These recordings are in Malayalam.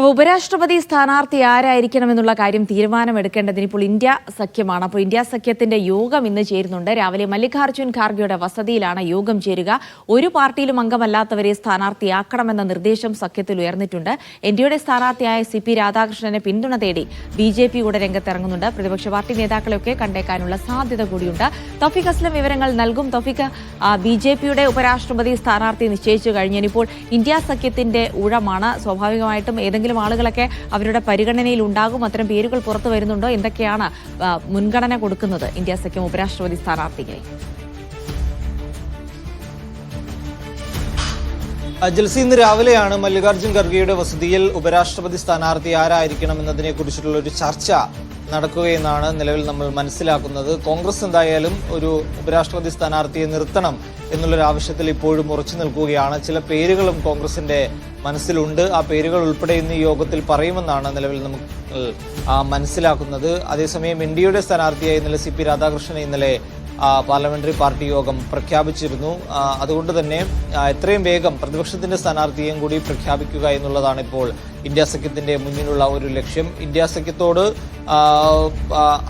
ഉപരാഷ്ട്രപതി സ്ഥാനാർത്ഥി ആരായിരിക്കണമെന്നുള്ള കാര്യം തീരുമാനമെടുക്കേണ്ടതിന് ഇപ്പോൾ ഇന്ത്യ സഖ്യമാണ്. അപ്പോൾ ഇന്ത്യ സഖ്യത്തിന്റെ യോഗം ഇന്ന് ചേരുന്നുണ്ട്. രാവിലെ മല്ലികാർജ്ജുൻ ഖാർഗെയുടെ വസതിയിലാണ് യോഗം ചേരുക. ഒരു പാർട്ടിയിലും അംഗമല്ലാത്തവരെ സ്ഥാനാർത്ഥിയാക്കണമെന്ന നിർദ്ദേശം സഖ്യത്തിൽ ഉയർന്നിട്ടുണ്ട്. എൻഡിഎയുടെ സ്ഥാനാർത്ഥിയായ CP രാധാകൃഷ്ണനെ പിന്തുണ തേടി BJP കൂടെ രംഗത്തിറങ്ങുന്നുണ്ട്. പ്രതിപക്ഷ പാർട്ടി നേതാക്കളെയൊക്കെ കണ്ടേക്കാനുള്ള സാധ്യത കൂടിയുണ്ട്. തൗഫീഖ് അസ്ലം വിവരങ്ങൾ നൽകും. തൗഫീഖ്, BJPയുടെ ഉപരാഷ്ട്രപതി സ്ഥാനാർത്ഥി നിശ്ചയിച്ചു കഴിഞ്ഞാൽ ഇപ്പോൾ ഇന്ത്യ സഖ്യത്തിന്റെ ഊഴമാണ്. സ്വാഭാവികമായിട്ടും ഏതെങ്കിലും ആളുകളൊക്കെ അവരുടെ പരിഗണനയിൽ ഉണ്ടാകും. അത്തരം പേരുകൾ പുറത്തു വരുന്നുണ്ടോ? എന്തൊക്കെയാണ് മുൻഗണന കൊടുക്കുന്നത് ഇന്ത്യ സഖ്യം ഉപരാഷ്ട്രപതി സ്ഥാനാർത്ഥിക്കായി? ജൽസി, ഇന്ന് രാവിലെയാണ് മല്ലികാർജ്ജുൻ ഖർഗെയുടെ വസതിയിൽ ഉപരാഷ്ട്രപതി സ്ഥാനാർത്ഥി ആരായിരിക്കണം എന്നതിനെ കുറിച്ചിട്ടുള്ള ഒരു ചർച്ച നടക്കുകയെന്നാണ് നിലവിൽ നമ്മൾ മനസ്സിലാക്കുന്നത്. കോൺഗ്രസ് എന്തായാലും ഒരു ഉപരാഷ്ട്രപതി സ്ഥാനാർത്ഥിയെ നിർത്തണം എന്നുള്ളൊരു ആവശ്യത്തിൽ ഇപ്പോഴും ഉറച്ചു നിൽക്കുകയാണ്. ചില പേരുകളും കോൺഗ്രസിന്റെ മനസ്സിലുണ്ട്. ആ പേരുകൾ ഉൾപ്പെടെ ഇന്ന് ഈ യോഗത്തിൽ പറയുമെന്നാണ് നിലവിൽ നമുക്ക് മനസ്സിലാക്കുന്നത്. അതേസമയം NDAയുടെ സ്ഥാനാർത്ഥിയായി ഇന്നലെ CP രാധാകൃഷ്ണനെ ഇന്നലെ പാർലമെന്ററി പാർട്ടി യോഗം പ്രഖ്യാപിച്ചിരുന്നു. അതുകൊണ്ട് തന്നെ എത്രയും വേഗം പ്രതിപക്ഷത്തിന്റെ സ്ഥാനാർത്ഥിയെയും കൂടി പ്രഖ്യാപിക്കുക എന്നുള്ളതാണ് ഇപ്പോൾ ഇന്ത്യ സഖ്യത്തിന്റെ മുന്നിലുള്ള ഒരു ലക്ഷ്യം. ഇന്ത്യ സഖ്യത്തോട്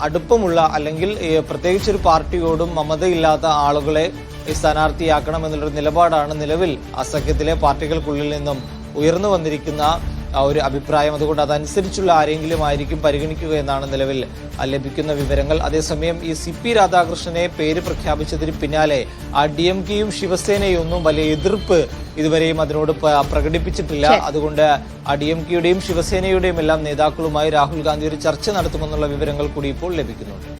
അടുപ്പമുള്ള അല്ലെങ്കിൽ പ്രത്യേകിച്ചൊരു പാർട്ടിയോടും മമതയില്ലാത്ത ആളുകളെ സ്ഥാനാർത്ഥിയാക്കണം എന്നുള്ളൊരു നിലപാടാണ് നിലവിൽ ആ സഖ്യത്തിലെ പാർട്ടികൾക്കുള്ളിൽ നിന്നും ഉയർന്നു വന്നിരിക്കുന്ന ഒരു അഭിപ്രായം. അതുകൊണ്ട് അതനുസരിച്ചുള്ള ആരെങ്കിലും ആയിരിക്കും പരിഗണിക്കുക എന്നാണ് നിലവിൽ ലഭിക്കുന്ന വിവരങ്ങൾ. അതേസമയം ഈ CP രാധാകൃഷ്ണനെ പേര് പ്രഖ്യാപിച്ചതിന് പിന്നാലെ DMKയും ശിവസേനയും ഒന്നും വലിയ എതിർപ്പ് ഇതുവരെയും അതിനോട് പ്രകടിപ്പിച്ചിട്ടില്ല. അതുകൊണ്ട് DMKയുടെയും ശിവസേനയുടെയും എല്ലാം നേതാക്കളുമായി രാഹുൽ ഗാന്ധി ഒരു ചർച്ച നടത്തുമെന്നുള്ള വിവരങ്ങൾ കൂടി ഇപ്പോൾ ലഭിക്കുന്നുണ്ട്.